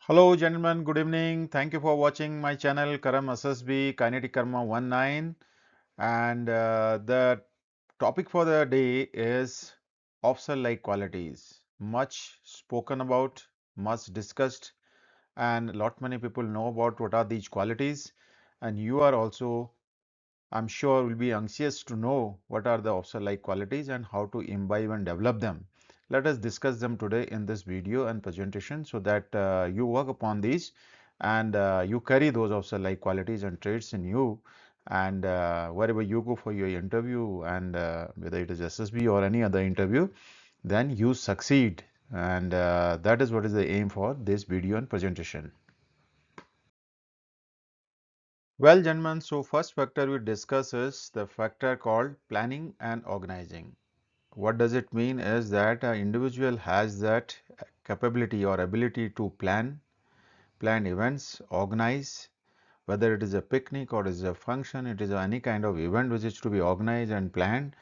Hello gentlemen, good evening. Thank you for watching my channel Karam SSB Kinetic Karma 19, and the topic for the day is officer-like qualities. Much spoken about, much discussed, and lot many people know about what are these qualities, and you are also, I'm sure, will be anxious to know what are the officer-like qualities and how to imbibe and develop them. Let us discuss them today in this video and presentation so that you work upon these and you carry those officer-like qualities and traits in you, and wherever you go for your interview, and whether it is SSB or any other interview, then you succeed, and that is what is the aim for this video and presentation. Well, gentlemen, so first factor we discuss is the factor called planning and organizing. What does it mean is that an individual has that capability or ability to plan events, organize, whether it is a picnic or it is a function, it is any kind of event which is to be organized and planned.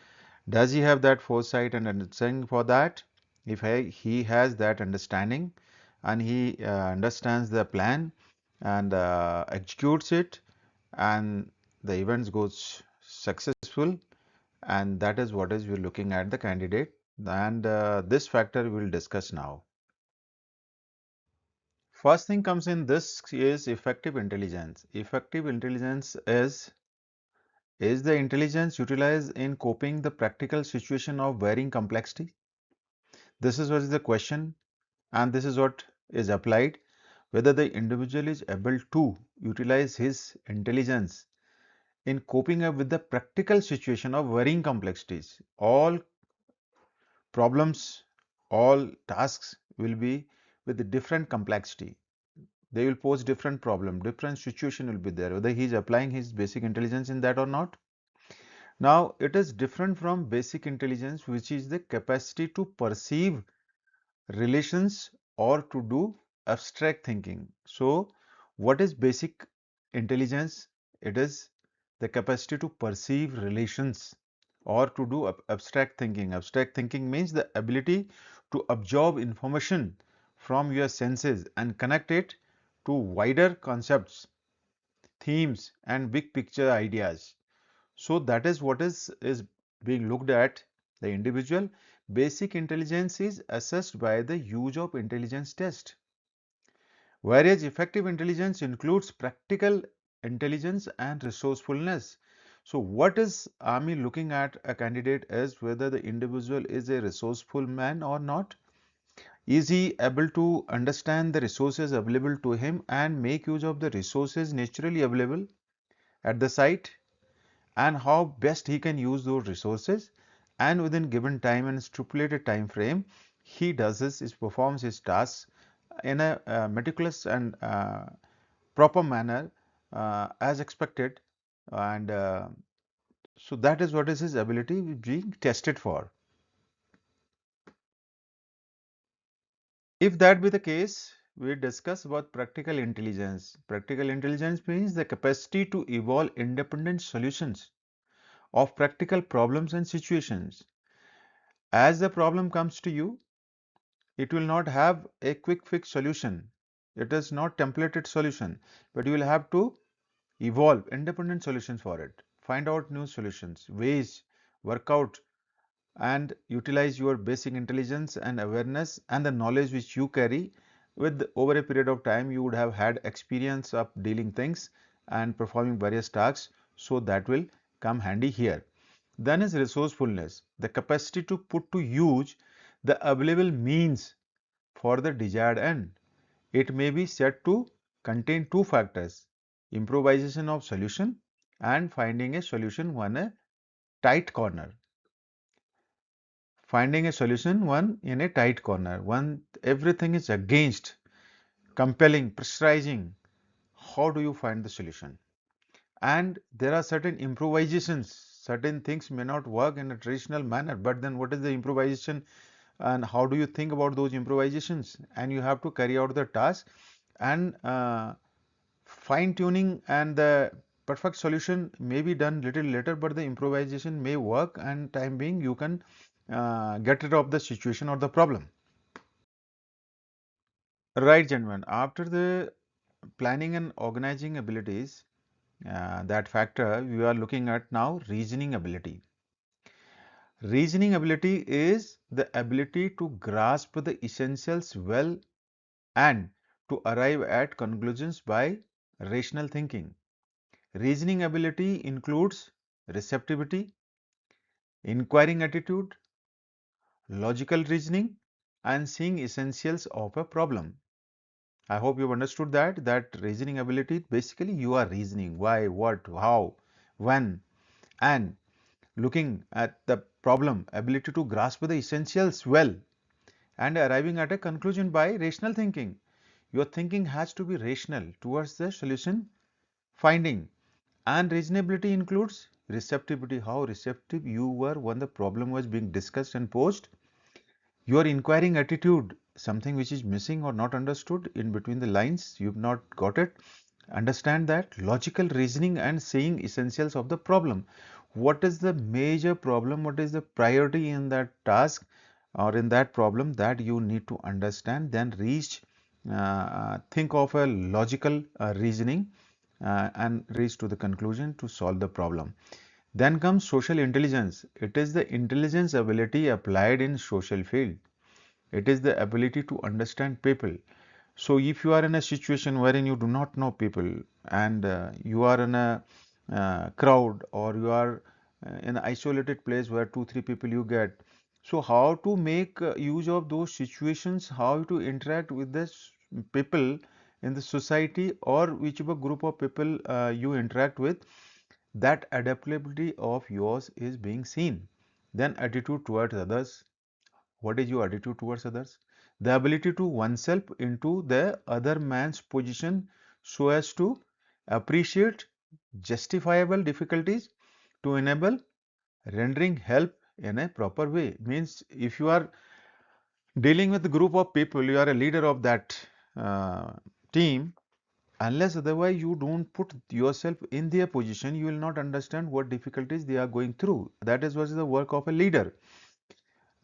Does he have that foresight and understanding for that? If he has that understanding and he understands the plan and executes it, and the events goes successful, and that is what is we're looking at the candidate, and this factor we will discuss now. First thing comes in this is effective intelligence. Effective intelligence is the intelligence utilized in coping the practical situation of varying complexity. This is what is the question, and this is what is applied, whether the individual is able to utilize his intelligence in coping up with the practical situation of varying complexities. All problems, all tasks will be with different complexity. They will pose different problem, different situation will be there, whether he is applying his basic intelligence in that or not. Now, it is different from basic intelligence, which is the capacity to perceive relations or to do abstract thinking. So, what is basic intelligence? It is the capacity to perceive relations or to do abstract thinking. Abstract thinking means the ability to absorb information from your senses and connect it to wider concepts, themes, and big picture ideas. So that is what is being looked at the individual. Basic intelligence is assessed by the use of intelligence test, whereas effective intelligence includes practical intelligence and resourcefulness. So what is army looking at a candidate is whether the individual is a resourceful man or not. Is he able to understand the resources available to him and make use of the resources naturally available at the site, and how best he can use those resources, and within given time and stipulated time frame he does his performs his tasks in a meticulous and proper manner as expected, and so that is what is his ability being tested for. If that be the case, we discuss about practical intelligence. Practical intelligence means the capacity to evolve independent solutions of practical problems and situations. As the problem comes to you, it will not have a quick fix solution. It is not templated solution, but you will have to evolve independent solutions for it. Find out new solutions, ways, work out and utilize your basic intelligence and awareness and the knowledge which you carry. With over a period of time you would have had experience of dealing things and performing various tasks, so that will come handy here. Then is resourcefulness, the capacity to put to use the available means for the desired end. It may be said to contain two factors: improvisation of solution and finding a solution one a tight corner. Finding a solution one in a tight corner. One everything is against, compelling, pressurizing. How do you find the solution? And there are certain improvisations. Certain things may not work in a traditional manner, but then what is the improvisation and how do you think about those improvisations? And you have to carry out the task, and fine tuning and the perfect solution may be done little later, but the improvisation may work, and time being you can get rid of the situation or the problem. Right, gentlemen. After the planning and organizing abilities, that factor, we are looking at now reasoning ability. Reasoning ability is the ability to grasp the essentials well and to arrive at conclusions by rational thinking. Reasoning ability includes receptivity, inquiring attitude, logical reasoning, and seeing essentials of a problem. I hope you've understood that reasoning ability, basically you are reasoning why, what, how, when, and looking at the problem, ability to grasp the essentials well and arriving at a conclusion by rational thinking. Your thinking has to be rational towards the solution finding, and reasonability includes receptivity, how receptive you were when the problem was being discussed and posed. Your inquiring attitude, something which is missing or not understood in between the lines, you've not got it. Understand that logical reasoning and seeing essentials of the problem. What is the major problem? What is the priority in that task or in that problem that you need to understand? Then think of a logical reasoning and reach to the conclusion to solve the problem. Then comes social intelligence. It is the intelligence ability applied in social field. It is the ability to understand people. So if you are in a situation wherein you do not know people and you are in a crowd, or you are in an isolated place where two, three people you get. So how to make use of those situations, how to interact with this people in the society or whichever group of people you interact with, that adaptability of yours is being seen. Then attitude towards others. What is your attitude towards others? The ability to oneself into the other man's position so as to appreciate justifiable difficulties to enable rendering help in a proper way. Means if you are dealing with a group of people, you are a leader of that uh, team, unless otherwise you don't put yourself in their position, you will not understand what difficulties they are going through. That is what is the work of a leader.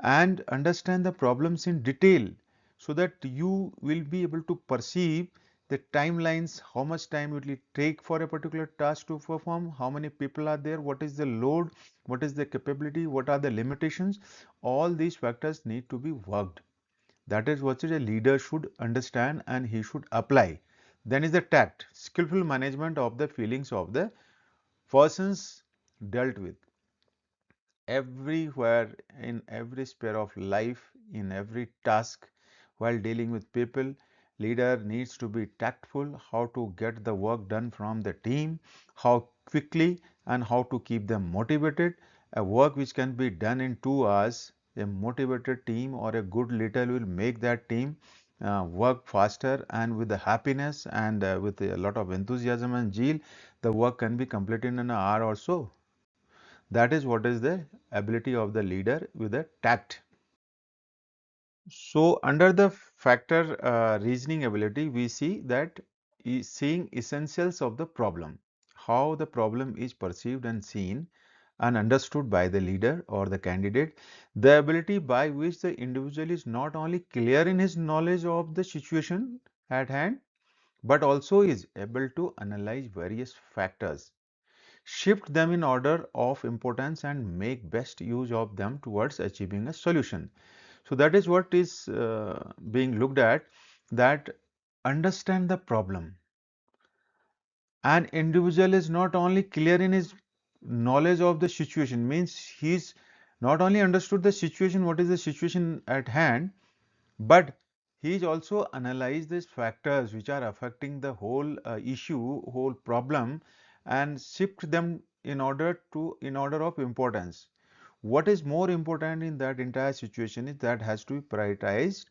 And understand the problems in detail so that you will be able to perceive the timelines, how much time it will take for a particular task to perform, how many people are there, what is the load, what is the capability, what are the limitations. All these factors need to be worked. That is what a leader should understand and he should apply. Then is the tact, skillful management of the feelings of the persons dealt with. Everywhere, in every sphere of life, in every task, while dealing with people, leader needs to be tactful, how to get the work done from the team, how quickly, and how to keep them motivated. A work which can be done in 2 hours, a motivated team or a good leader will make that team work faster, and with the happiness and with a lot of enthusiasm and zeal, the work can be completed in an hour or so. That is what is the ability of the leader with the tact. So under the factor reasoning ability, we see that seeing essentials of the problem, how the problem is perceived and seen and understood by the leader or the candidate, the ability by which the individual is not only clear in his knowledge of the situation at hand, but also is able to analyze various factors, shift them in order of importance, and make best use of them towards achieving a solution. So that is what is being looked at, that understand the problem. An individual is not only clear in his knowledge of the situation, means he's not only understood the situation, what is the situation at hand, but he is also analyzed these factors which are affecting the whole issue, whole problem, and shift them in order of importance. What is more important in that entire situation is that has to be prioritized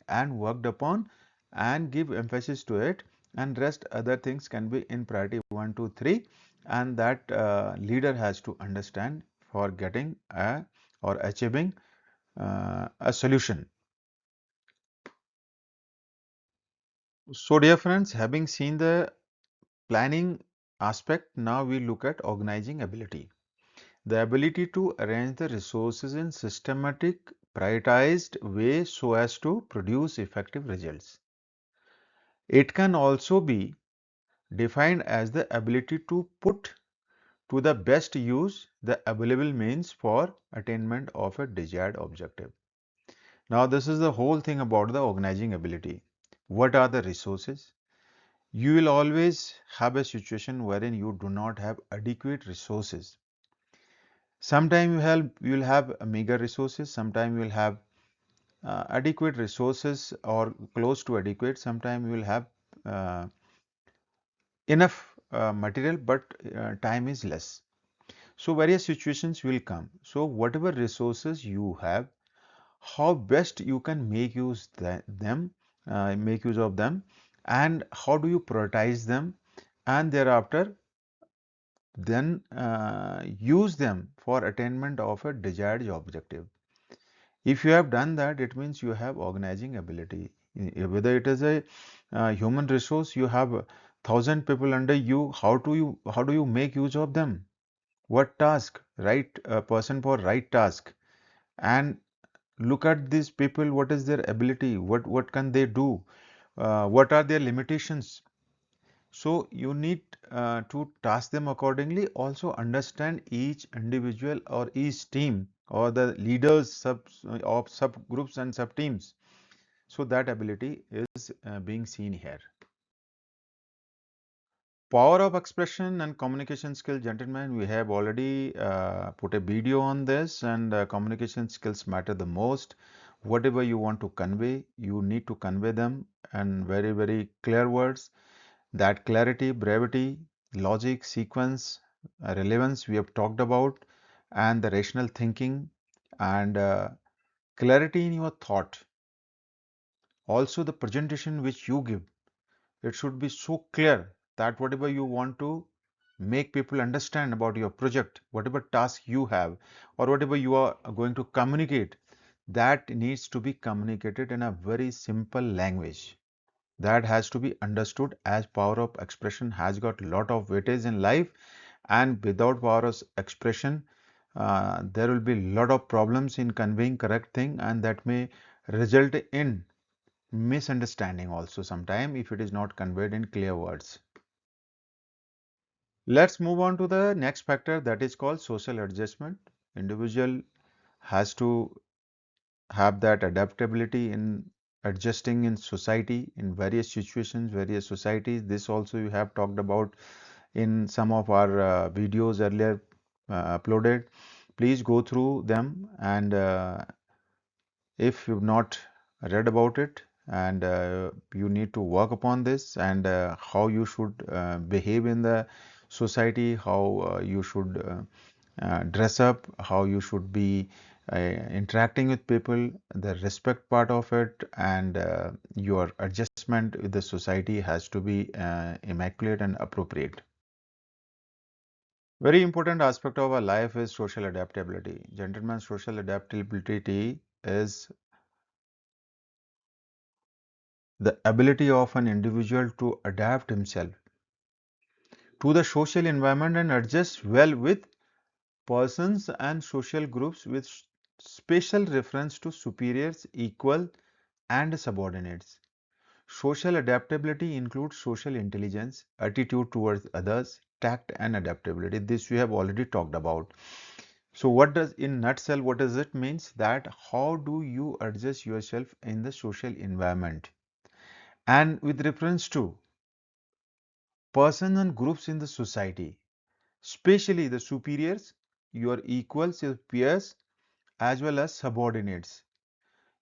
and worked upon and give emphasis to it, and rest other things can be in priority 1, 2, 3, and that leader has to understand for getting a or achieving a solution. So dear friends, having seen the planning aspect, now we look at organizing ability. The ability to arrange the resources in systematic, prioritized way so as to produce effective results. It can also be defined as the ability to put to the best use the available means for attainment of a desired objective. Now, this is the whole thing about the organizing ability. What are the resources? You will always have a situation wherein you do not have adequate resources. Sometimes you will have meager resources, sometimes you will have adequate resources or close to adequate, sometimes you will have uh, enough material but time is less. So various situations will come. So whatever resources you have, how best you can make use of them, and how do you prioritize them, and thereafter then use them for attainment of a desired objective. If you have done that, it means you have organizing ability. Whether it is a human resource, you have 1,000 people under you. How do you make use of them? What task? Right person for right task. And look at these people. What is their ability? What can they do? What are their limitations? So you need to task them accordingly. Also understand each individual or each team or the leaders of subgroups and sub teams. So that ability is being seen here. Power of expression and communication skill, gentlemen, we have already put a video on this, and communication skills matter the most. Whatever you want to convey, you need to convey them in very, very clear words. That clarity, brevity, logic, sequence, relevance we have talked about, and the rational thinking and clarity in your thought. Also, the presentation which you give, it should be so clear that whatever you want to make people understand about your project, whatever task you have, or whatever you are going to communicate, that needs to be communicated in a very simple language. That has to be understood, as power of expression has got a lot of weightage in life, and without power of expression there will be a lot of problems in conveying correct thing, and that may result in misunderstanding also sometime if it is not conveyed in clear words. Let's move on to the next factor, that is called social adjustment. Individual has to have that adaptability in adjusting in society, in various situations, various societies. This also you have talked about in some of our videos earlier uploaded. Please go through them, and if you've not read about it, and you need to work upon this, and how you should behave in the society, how you should dress up, how you should be interacting with people, the respect part of it, and your adjustment with the society has to be immaculate and appropriate. Very important aspect of our life is social adaptability. Gentlemen, social adaptability is the ability of an individual to adapt himself to the social environment and adjust well with persons and social groups with special reference to superiors, equal, and subordinates. Social adaptability includes social intelligence, attitude towards others, tact, and adaptability. This we have already talked about. So what does, in nutshell, what does it means? That how do you adjust yourself in the social environment? And with reference to persons and groups in the society, especially the superiors, your equals, your peers, as well as subordinates.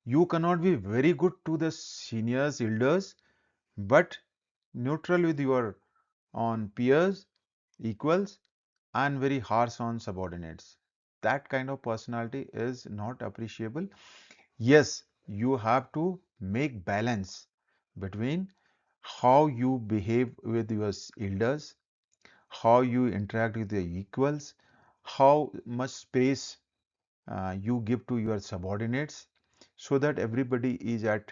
You cannot be very good to the seniors, elders, but neutral with your on peers, equals, and very harsh on subordinates. That kind of personality is not appreciable. Yes, you have to make balance between how you behave with your elders, how you interact with your equals, how much space you give to your subordinates, so that everybody is at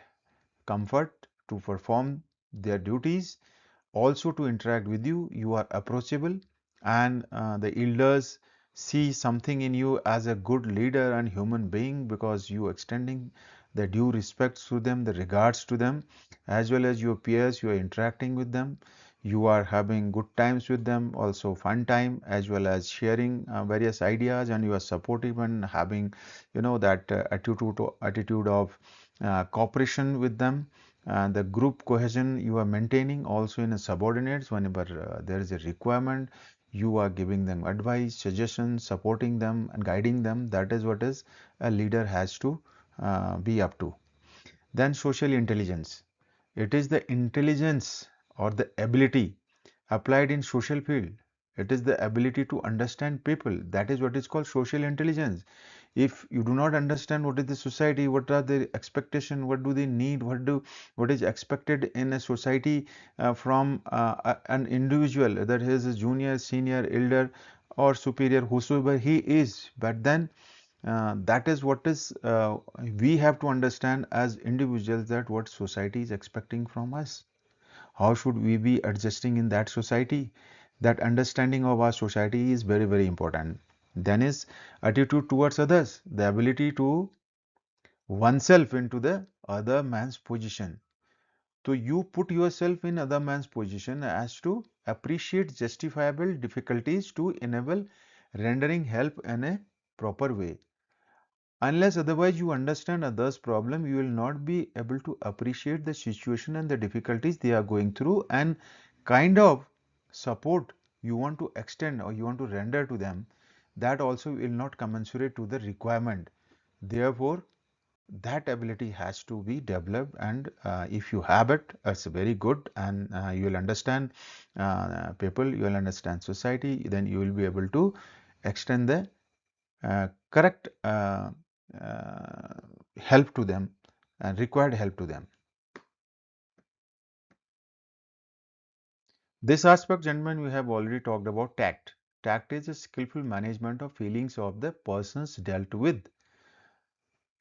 comfort to perform their duties, also to interact with you. You are approachable, and the elders see something in you as a good leader and human being, because you extending the due respects to them, the regards to them, as well as your peers. You are interacting with them, you are having good times with them, also fun time, as well as sharing various ideas, and you are supportive and having, that attitude of cooperation with them. The group cohesion you are maintaining also in a subordinates. Whenever there is a requirement, you are giving them advice, suggestions, supporting them and guiding them. That is what is a leader has to be up to. Then social intelligence. It is the intelligence or the ability applied in social field. It is the ability to understand people. That is what is called social intelligence. If you do not understand what is the society, what are the expectation, what do they need, what is expected in a society from an individual, whether he is a junior, senior, elder, or superior, whosoever he is. But then that is what is we have to understand as individuals, that what society is expecting from us. How should we be adjusting in that society? That understanding of our society is very, very important. Then is attitude towards others, the ability to oneself into the other man's position. So you put yourself in other man's position as to appreciate justifiable difficulties to enable rendering help in a proper way. Unless otherwise you understand others' problem, you will not be able to appreciate the situation and the difficulties they are going through, and kind of support you want to extend or you want to render to them, that also will not commensurate to the requirement. Therefore, that ability has to be developed, and if you have it, it's very good, and you will understand people, you will understand society, then you will be able to extend the correct uh, help to them and required help to them. This aspect, gentlemen, we have already talked about tact. Tact is a skillful management of feelings of the persons dealt with.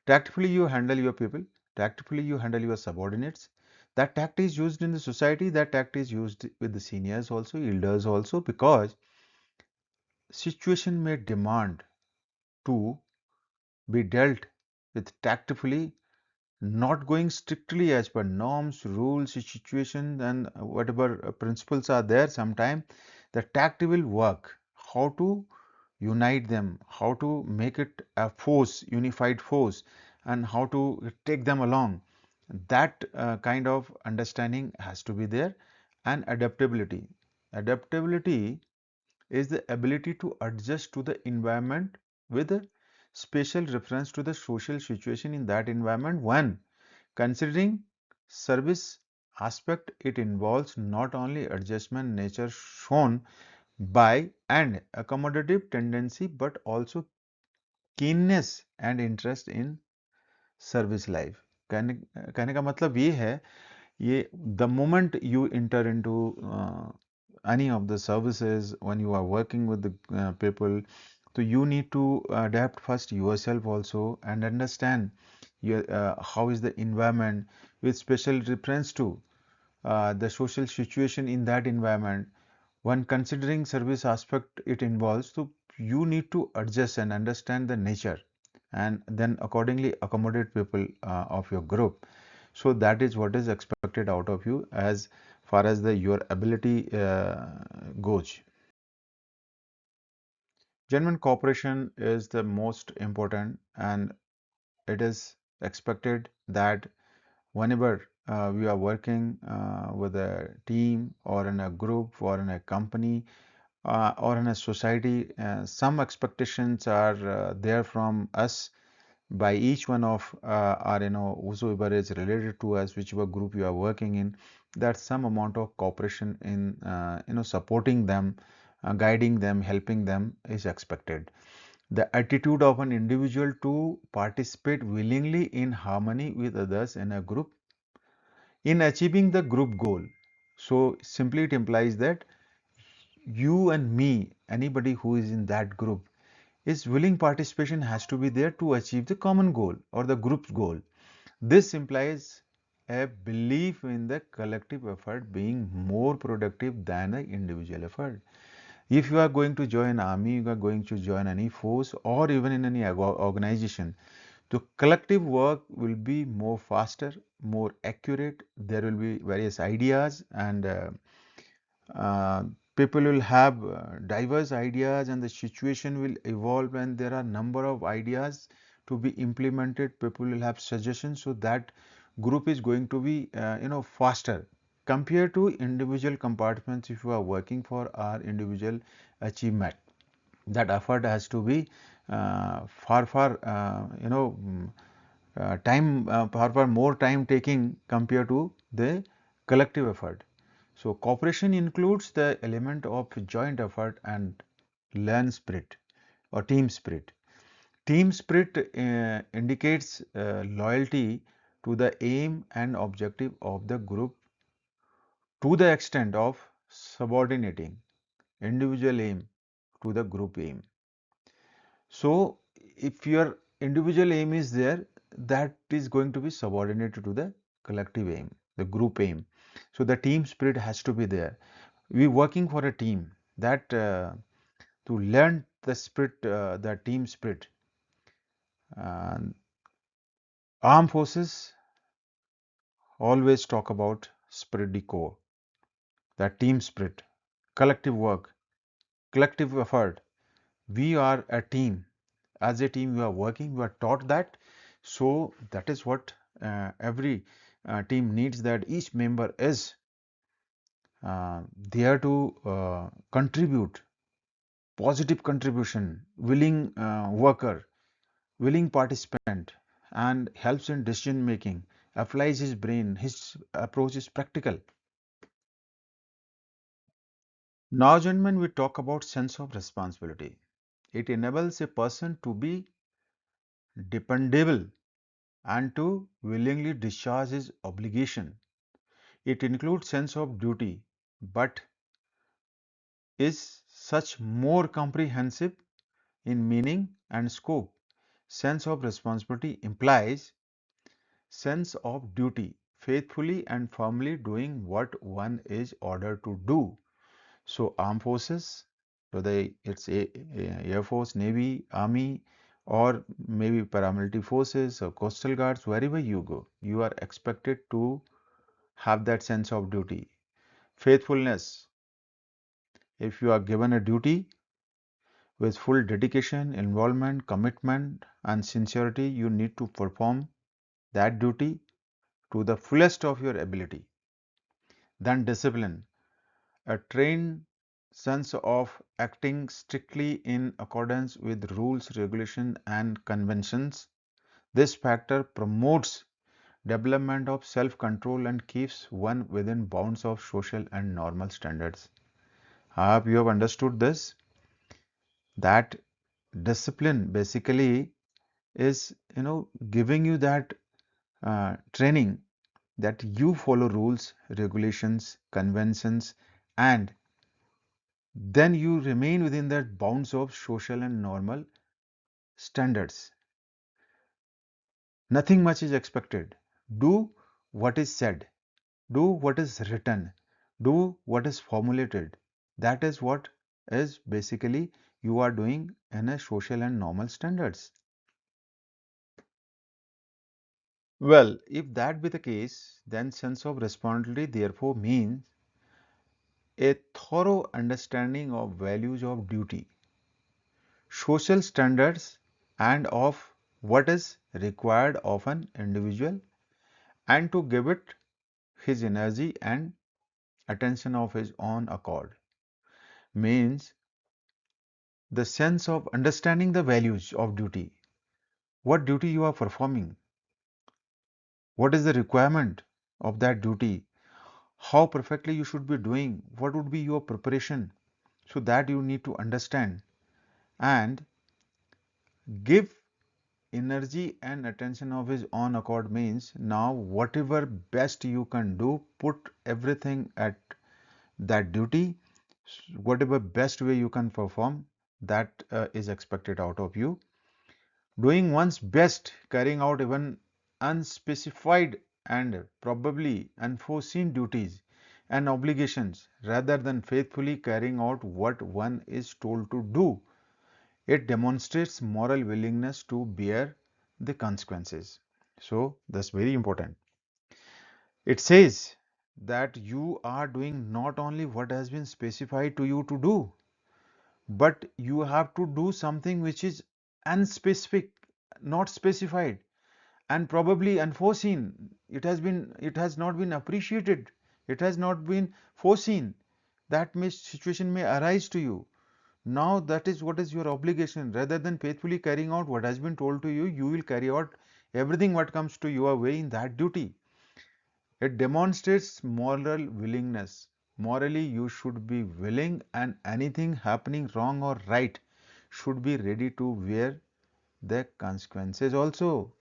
Tactfully you handle your people, tactfully you handle your subordinates. That tact is used in the society, that tact is used with the seniors also, elders also, because situation may demand to be dealt with tactfully, not going strictly as per norms, rules, situations, and whatever principles are there. Sometime the tact will work. How to unite them, how to make it a force, unified force, and how to take them along. That kind of understanding has to be there. And adaptability. Adaptability is the ability to adjust to the environment with a special reference to the social situation in that environment. One, considering service aspect, it involves not only adjustment nature shown by and accommodative tendency, but also keenness and interest in service life. कहने का मतलब ये है, ये the moment you enter into any of the services, when you are working with the people, so you need to adapt first yourself also and understand how is the environment, with special reference to the social situation in that environment. When considering service aspect it involves, so you need to adjust and understand the nature, and then accordingly accommodate people of your group. So that is what is expected out of you as far as the your ability goes. Genuine cooperation is the most important, and it is expected that whenever we are working with a team or in a group or in a company or in a society, some expectations are there from us by each one of our, whosoever is related to us, whichever group you are working in, that some amount of cooperation in, supporting them, guiding them, helping them is expected. The attitude of an individual to participate willingly in harmony with others in a group in achieving the group goal. So simply it implies that you and me, anybody who is in that group, is willing participation has to be there to achieve the common goal or the group's goal. This implies a belief in the collective effort being more productive than the individual effort. If you are going to join army, you are going to join any force or even in any organization, The collective work will be more faster, more accurate. There will be various ideas, and uh, people will have diverse ideas, and the situation will evolve, and there are number of ideas to be implemented. People will have suggestions, so that group is going to be faster compared to individual compartments. If you are working for our individual achievement, that effort has to be far far more time taking compared to the collective effort. So cooperation includes the element of joint effort and learn spirit or team spirit. Team spirit indicates loyalty to the aim and objective of the group to the extent of subordinating individual aim to the group aim. So if your individual aim is there, that is going to be subordinated to the collective aim, the group aim. So the team spirit has to be there. We working for a team, that to learn the spirit, the team spirit. Armed forces always talk about spirit de corps, that team spirit, collective work, collective effort. We are a team. As a team, we are working. We are taught that. So that is what every team needs. That each member is there to contribute, positive contribution, willing worker, willing participant, and helps in decision making, applies his brain, his approach is practical. Now, gentlemen, we talk about sense of responsibility. It enables a person to be dependable and to willingly discharge his obligation. It includes sense of duty, but is such more comprehensive in meaning and scope. Sense of responsibility implies sense of duty, faithfully and firmly doing what one is ordered to do. So armed forces, whether it's Air Force, Navy, Army, or maybe paramilitary forces or coastal guards, wherever you go, you are expected to have that sense of duty. Faithfulness, if you are given a duty with full dedication, involvement, commitment, and sincerity, you need to perform that duty to the fullest of your ability. Then discipline, a trained sense of acting strictly in accordance with rules, regulations, and conventions. This factor promotes development of self-control and keeps one within bounds of social and normal standards. I hope you have understood this, that discipline basically is giving you that training, that you follow rules, regulations, conventions, and then you remain within the bounds of social and normal standards. Nothing much is expected. Do what is said, do what is written, do what is formulated. That is what is basically you are doing in a social and normal standards. Well, if that be the case, then sense of responsibility therefore means a thorough understanding of values of duty, social standards, and of what is required of an individual, and to give it his energy and attention of his own accord. Means the sense of understanding the values of duty, what duty you are performing, what is the requirement of that duty, how perfectly you should be doing, what would be your preparation, so that you need to understand and give energy and attention of his own accord. Means now whatever best you can do, put everything at that duty, whatever best way you can perform, that is expected out of you. Doing one's best, carrying out even unspecified and probably unforeseen duties and obligations rather than faithfully carrying out what one is told to do. It demonstrates moral willingness to bear the consequences. So that's very important. It says that you are doing not only what has been specified to you to do, but you have to do something which is unspecific, not specified, and probably unforeseen. It has not been appreciated. It has not been foreseen. That situation may arise to you. Now that is what is your obligation. Rather than faithfully carrying out what has been told to you, you will carry out everything what comes to your way in that duty. It demonstrates moral willingness. Morally, you should be willing, and anything happening wrong or right should be ready to bear the consequences also.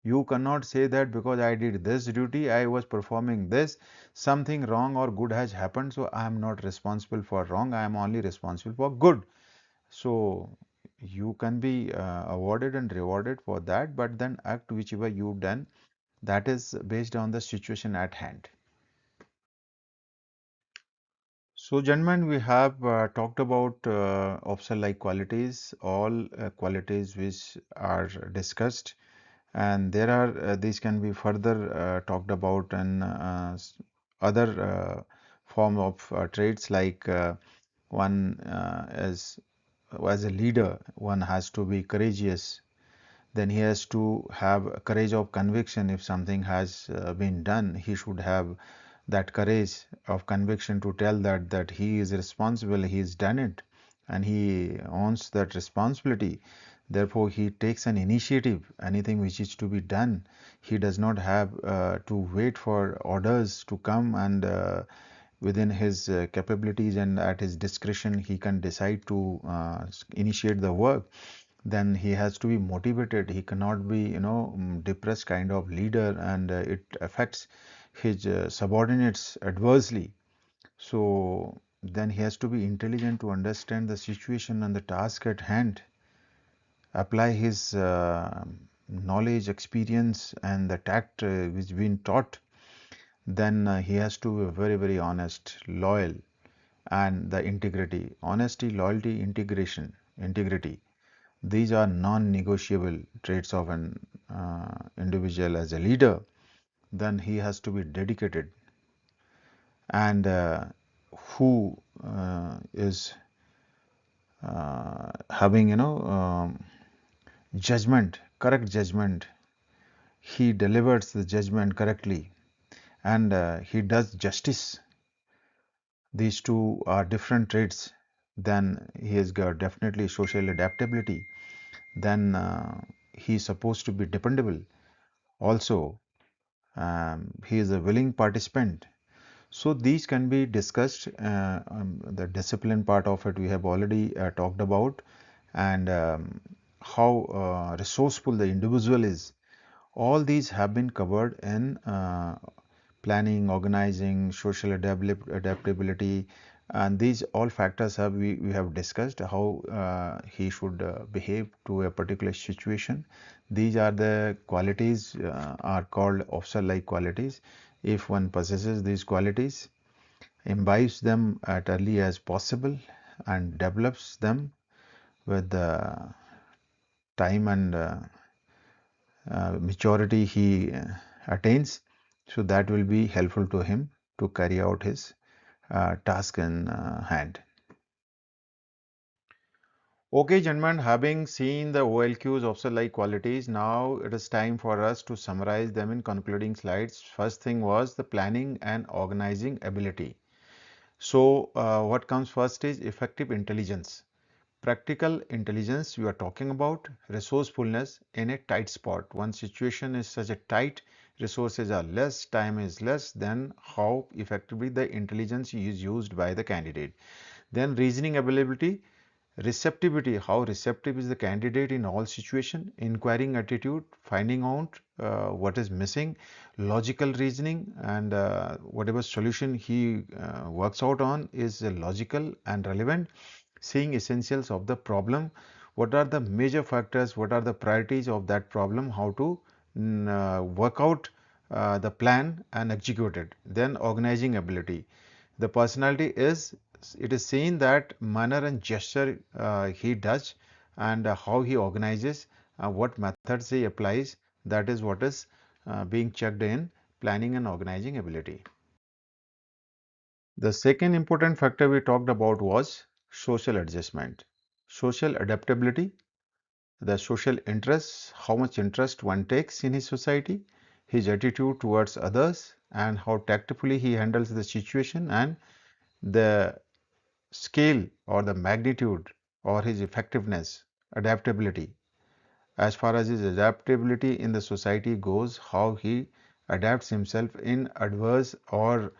You cannot say that because I did this duty, I was performing this, something wrong or good has happened, so I am not responsible for wrong, I am only responsible for good. So you can be awarded and rewarded for that, but then act whichever you've done, that is based on the situation at hand. So, gentlemen, we have talked about officer-like qualities, all qualities which are discussed, and there are these can be further talked about in other form of traits like one as a leader, one has to be courageous, then he has to have courage of conviction. If something has been done, he should have that courage of conviction to tell that he is responsible, he has done it, and he owns that responsibility. Therefore, he takes an initiative. Anything which is to be done, he does not have to wait for orders to come, and within his capabilities and at his discretion, he can decide to initiate the work. Then he has to be motivated. He cannot be, depressed kind of leader, and it affects his subordinates adversely. So then he has to be intelligent to understand the situation and the task at hand, apply his knowledge, experience, and the tact which been taught. Then he has to be very, very honest, loyal, and the integrity, honesty, loyalty, integrity. These are non-negotiable traits of an individual as a leader. Then he has to be dedicated, and who is having judgment, correct judgment. He delivers the judgment correctly, and he does justice. These two are different traits. Then he has got definitely social adaptability. Then he is supposed to be dependable. Also, he is a willing participant. So these can be discussed. The discipline part of it we have already talked about, and how resourceful the individual is. All these have been covered in planning, organizing, social adaptability, and these all factors have we have discussed how he should behave to a particular situation. These are the qualities are called officer-like qualities. If one possesses these qualities, imbibes them at early as possible, and develops them with the time and maturity he attains, so that will be helpful to him to carry out his task in hand. Okay, gentlemen, having seen the OLQs, officer-like qualities, now it is time for us to summarize them in concluding slides. First thing was the planning and organizing ability. So, what comes first is effective intelligence. Practical intelligence you are talking about, resourcefulness in a tight spot. One situation is such a tight, resources are less, time is less, then how effectively the intelligence is used by the candidate. Then reasoning ability, receptivity, how receptive is the candidate in all situation, inquiring attitude, finding out what is missing, logical reasoning, and whatever solution he works out on is logical and relevant, seeing essentials of the problem, what are the major factors, what are the priorities of that problem, how to work out the plan and execute it. Then organizing ability, the personality is, it is seen that manner and gesture he does, and how he organizes, what methods he applies, that is what is being checked in planning and organizing ability. The second important factor we talked about was social adjustment, social adaptability, the social interests, how much interest one takes in his society, his attitude towards others, and how tactfully he handles the situation, and the scale or the magnitude or his effectiveness, adaptability. As far as his adaptability in the society goes, how he adapts himself in adverse or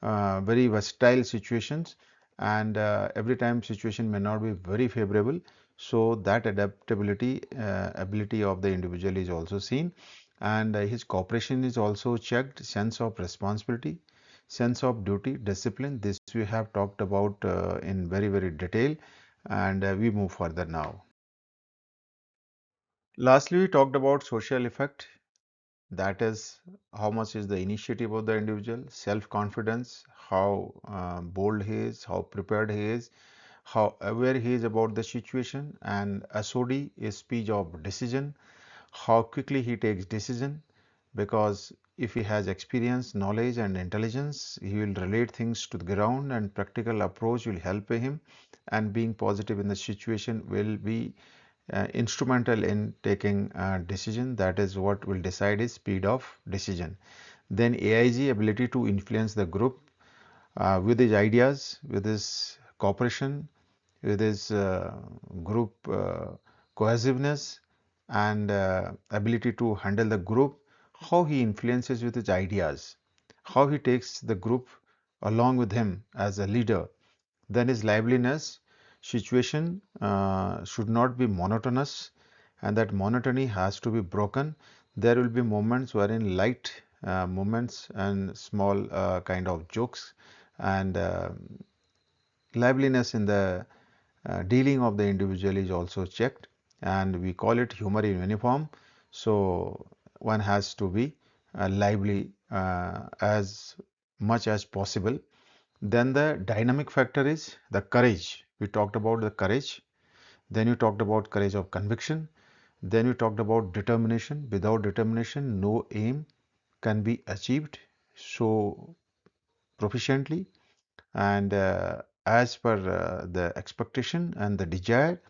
very versatile situations, and every time situation may not be very favorable, so that adaptability ability of the individual is also seen, and his cooperation is also checked, sense of responsibility, sense of duty, discipline. This we have talked about in very detail, and we move further now. Lastly, we talked about social effect, that is how much is the initiative of the individual, self-confidence, how bold he is, how prepared he is, how aware he is about the situation, and SOD is speed of decision, how quickly he takes decision, because if he has experience, knowledge and intelligence, he will relate things to the ground, and practical approach will help him, and being positive in the situation will be instrumental in taking a decision. That is what will decide his speed of decision. Then AIG, ability to influence the group with his ideas, with his cooperation, with his group cohesiveness, and ability to handle the group, how he influences with his ideas, how he takes the group along with him as a leader. Then his liveliness, situation should not be monotonous, and that monotony has to be broken. There will be moments wherein light moments and small kind of jokes, and liveliness in the dealing of the individual is also checked, and we call it humor in uniform. So one has to be lively as much as possible. Then the dynamic factor is the courage. We talked about the courage. Then you talked about courage of conviction. Then you talked about determination. Without determination, no aim can be achieved so proficiently and as per the expectation and the desire,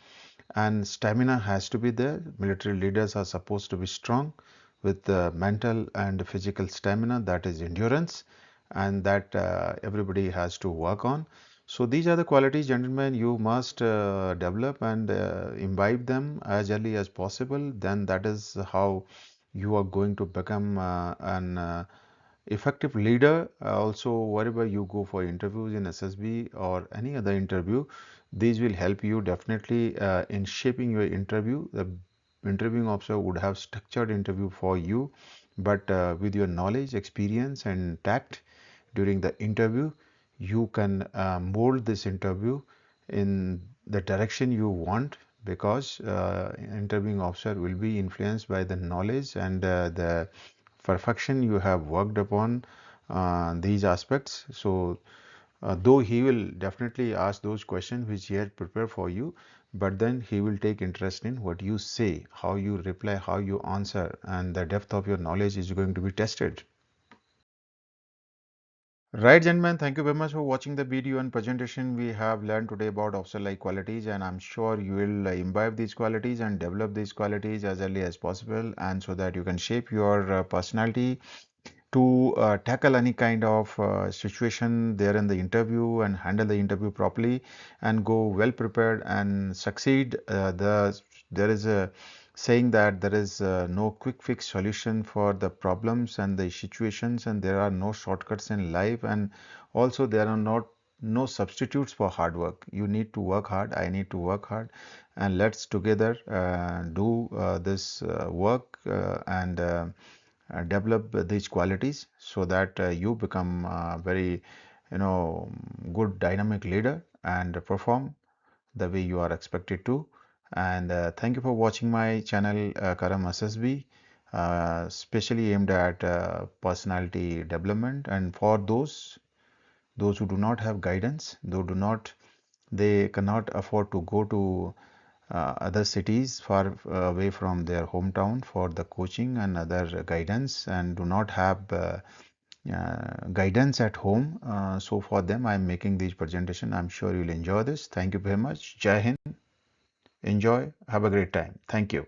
and stamina has to be there. Military leaders are supposed to be strong with the mental and physical stamina, that is endurance, and that everybody has to work on. So these are the qualities, gentlemen, you must develop and imbibe them as early as possible. Then that is how you are going to become an effective leader. Also, wherever you go for interviews in SSB or any other interview, these will help you definitely in shaping your interview. The interviewing officer would have structured interview for you, but with your knowledge, experience and tact during the interview, you can mold this interview in the direction you want, because interviewing officer will be influenced by the knowledge and the perfection you have worked upon these aspects. So though he will definitely ask those questions which he had prepared for you, but then he will take interest in what you say, how you reply, how you answer, and the depth of your knowledge is going to be tested. Right, gentlemen, thank you very much for watching the video and presentation. We have learned today about officer-like qualities, and I'm sure you will imbibe these qualities and develop these qualities as early as possible, and so that you can shape your personality to tackle any kind of situation there in the interview and handle the interview properly and go well prepared and succeed. There is a saying that there is no quick fix solution for the problems and the situations, and there are no shortcuts in life, and also there are not no substitutes for hard work. You need to work hard, I need to work hard, and let's together do this work and develop these qualities so that you become very good dynamic leader and perform the way you are expected to. And thank you for watching my channel Karam SSB, specially aimed at personality development, and for those who do not have guidance, they cannot afford to go to other cities far away from their hometown for the coaching and other guidance, and do not have guidance at home. So for them, I'm making this presentation. I'm sure you'll enjoy this. Thank you very much. Jai Hind. Enjoy. Have a great time. Thank you.